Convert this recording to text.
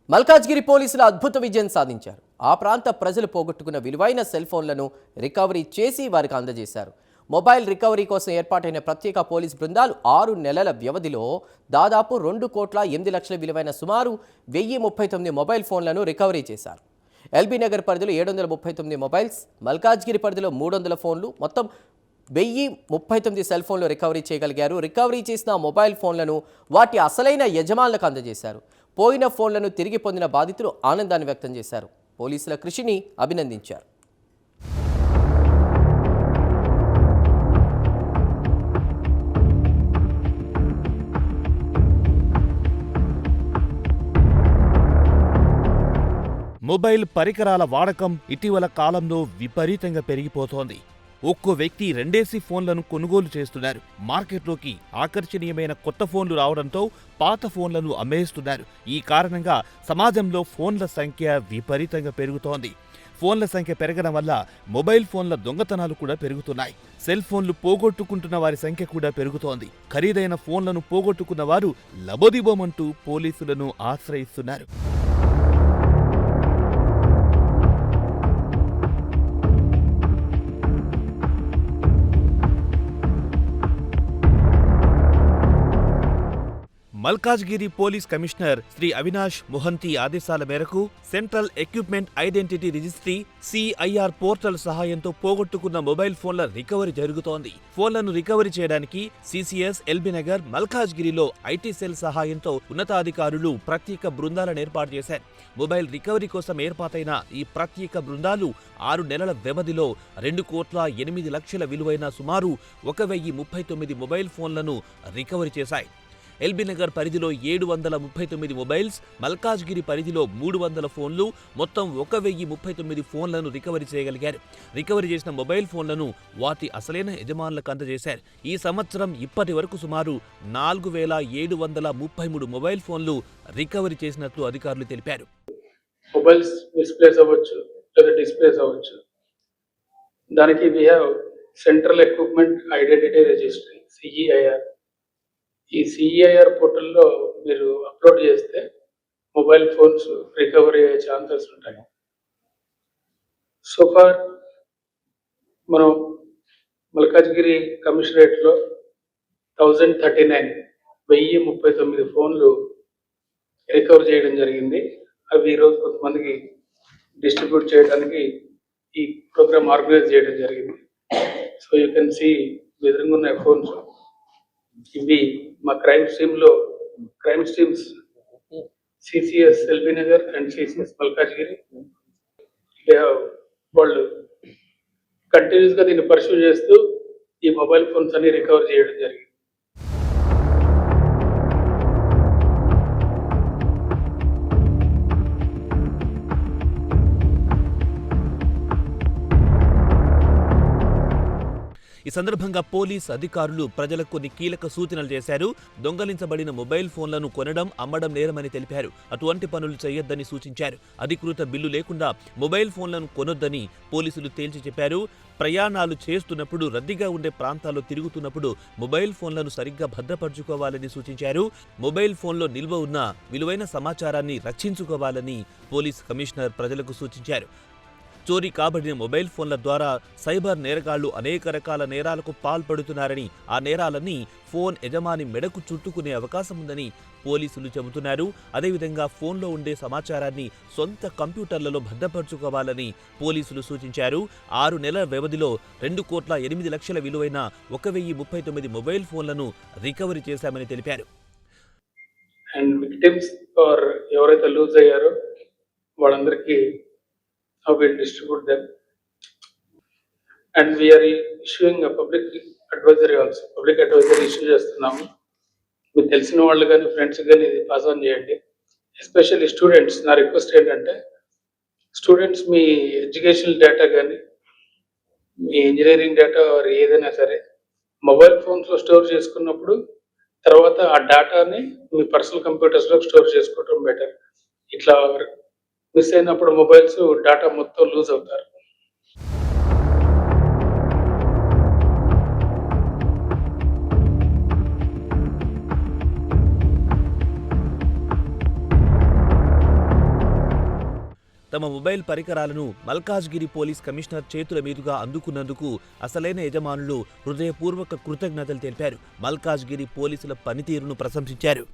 మల్కాజ్గిరి పోలీసులు అద్భుత విజయం సాధించారు. ఆ ప్రాంత ప్రజలు పోగొట్టుకున్న విలువైన సెల్ ఫోన్లను రికవరీ చేసి వారికి అందజేశారు. మొబైల్ రికవరీ కోసం ఏర్పాటైన ప్రత్యేక పోలీస్ బృందాలు 6 నెలల వ్యవధిలో దాదాపు 2,08,00,000 విలువైన సుమారు 1039 మొబైల్ ఫోన్లను రికవరీ చేశారు. ఎల్బీ నగర్ పరిధిలో 739 మొబైల్స్, మల్కాజ్గిరి పరిధిలో 300 ఫోన్లు, మొత్తం 1039 సెల్ ఫోన్లు రికవరీ చేయగలిగారు. రికవరీ చేసిన మొబైల్ ఫోన్లను వాటి అసలైన యజమానులకు అందజేశారు. పోయిన ఫోన్లను తిరిగి పొందిన బాధితులు ఆనందాన్ని వ్యక్తం చేశారు. పోలీసుల కృషిని అభినందించారు. మొబైల్ పరికరాల వాడకం ఇటీవల కాలంలో విపరీతంగా పెరిగిపోతోంది. ఒక్కో వ్యక్తి 2 ఫోన్లను కొనుగోలు చేస్తున్నారు. మార్కెట్లోకి ఆకర్షణీయమైన కొత్త ఫోన్లు రావడంతో పాత ఫోన్లను అమ్మేస్తున్నారు. ఈ కారణంగా సమాజంలో ఫోన్ల సంఖ్య విపరీతంగా పెరుగుతోంది. ఫోన్ల సంఖ్య పెరగడం వల్ల మొబైల్ ఫోన్ల దొంగతనాలు కూడా పెరుగుతున్నాయి. సెల్ ఫోన్లు పోగొట్టుకుంటున్న వారి సంఖ్య కూడా పెరుగుతోంది. ఖరీదైన ఫోన్లను పోగొట్టుకున్న వారు లబోదిబోమంటూ పోలీసులను ఆశ్రయిస్తున్నారు. మల్కాజ్గిరి పోలీస్ కమిషనర్ శ్రీ అవినాష్ మొహంతి ఆదేశాల మేరకు central equipment identity registry CIR portal సహాయంతో పోగొట్టుకున్న మొబైల్ ఫోన్ల రికవరీ జరుగుతోంది. ఫోన్లను రికవరీ చేయడానికి సిసిఎస్ ఎల్బీ నగర్ మల్కాజ్గిరిలో ఐటీ సెల్ సహాయంతో ఉన్నతాధికారులు ప్రత్యేక బృందాలను ఏర్పాటు చేశారు. మొబైల్ రికవరీ కోసం ఏర్పాటైన ఈ ప్రత్యేక బృందాలు 6 నెలల వ్యవధిలో 2,08,00,000 విలువైన సుమారు 1,039 మొబైల్ ఫోన్లను రికవరీ చేశాయి. ఎల్బీ నగర్ పరిధిలో 739 మొబైల్స్, మల్కాజ్గిరి పరిధిలో 300 ఫోన్లు, మొత్తం 1,039 ఫోన్లను రికవరీ చేయగలిగారు. రికవరీ చేసిన మొబైల్ ఫోన్లను వాటి అసలైన యజమానులకు అందజేశారు. ఈ సంవత్సరం ఇప్పటి వరకు సుమారు 4,733 మొబైల్ ఫోన్లు రికవరీ చేసినట్లు అధికారులు తెలిపారు. మొబైల్స్ మిస్ప్లేస్ అవ్వచ్చు లేదా డిస్ప్లేస్ అవ్వచ్చు. దానికి we have central equipment identity registry CEIR. ఈ సిఈఐఆర్ పోర్టల్లో మీరు అప్లోడ్ చేస్తే మొబైల్ ఫోన్స్ రికవరీ అయ్యే ఛాన్సెస్ ఉంటాయి. సో ఫార్ మనం మల్కాజ్గిరి కమిషనరేట్లో 1,039 ఫోన్లు రికవర్ చేయడం జరిగింది. అవి ఈరోజు కొంతమందికి డిస్ట్రిబ్యూట్ చేయడానికి ఈ ప్రోగ్రామ్ ఆర్గనైజ్ చేయడం జరిగింది. సో యూ కెన్ సీ ఎదురుగున్న ఫోన్స్. ఇవి మా crime streams CCS LB Nagar and CCS Malkajgiri వాళ్ళు కంటిన్యూస్ గా దీన్ని పర్సూ చేస్తూ ఈ మొబైల్ ఫోన్స్ అన్ని రికవర్ చేయడం జరిగింది. ఈ సందర్భంగా పోలీస్ అధికారులు ప్రజలకు కొన్ని కీలక సూచనలు చేశారు. దొంగలించబడిన మొబైల్ ఫోన్లను కొనడం, అమ్మడం నేరమని తెలిపారు. అటువంటి పనులు చేయొద్దని సూచించారు. అధికృత బిల్లు లేకుండా మొబైల్ ఫోన్లను కొనొద్దని పోలీసులు తేల్చి చెప్పారు. ప్రయాణాలు చేస్తున్నప్పుడు, రద్దీగా ఉండే ప్రాంతాల్లో తిరుగుతున్నప్పుడు మొబైల్ ఫోన్లను సరిగ్గా భద్రపరచుకోవాలని సూచించారు. మొబైల్ ఫోన్లో నిల్వ ఉన్న విలువైన సమాచారాన్ని రక్షించుకోవాలని పోలీస్ కమిషనర్ ప్రజలకు సూచించారు. చోరీ కాబడిన మొబైల్ ఫోన్ల ద్వారా సైబర్ నేరగాళ్లు అనేక రకాల నేరాలకు పాల్పడుతున్నారని, ఆ నేరాలన్నీ ఫోన్ యజమాని మెడకు చుట్టుకునే అవకాశం ఉందని పోలీసులు చెబుతున్నారు. అదేవిధంగా ఫోన్లో ఉండే సమాచారాన్ని సొంత కంప్యూటర్లలో భద్రపరచుకోవాలని పోలీసులు సూచించారు. 6 నెలల వ్యవధిలో 2,08,00,000 విలువైన 1,039 మొబైల్ ఫోన్లను రికవరీ చేశామని తెలిపారు. అండ్ విక్టిమ్స్ ఆర్ ఎవరైతే లూజ్ అయ్యారో వాళ్ళందరికీ how we distribute them, and we are issuing a public advisory also. Public advisory issue చేస్తున్నాము. మీకు తెలిసిన వాళ్ళు కానీ ఫ్రెండ్స్ కానీ ఇది పాస్ ఆన్ చేయండి. Especially students. నా రిక్వెస్ట్ ఏంటంటే స్టూడెంట్స్ మీ ఎడ్యుకేషనల్ డేటా కానీ మీ ఇంజనీరింగ్ డేటా ఏదైనా సరే మొబైల్ ఫోన్స్లో స్టోర్ చేసుకున్నప్పుడు తర్వాత ఆ డేటాని మీ పర్సనల్ కంప్యూటర్స్లో స్టోర్ చేసుకోవడం బెటర్. ఇట్లా మిస్ అయినప్పుడు మొబైల్స్ డేటా మొత్తం లూజ్ అవుతారు. తమ మొబైల్ పరికరాలను మల్కాజ్గిరి పోలీస్ కమిషనర్ చేతుల మీదుగా అందుకున్నందుకు అసలైన యజమానులు హృదయపూర్వక కృతజ్ఞతలు తెలిపారు. మల్కాజ్గిరి పోలీసుల పనితీరును ప్రశంసించారు.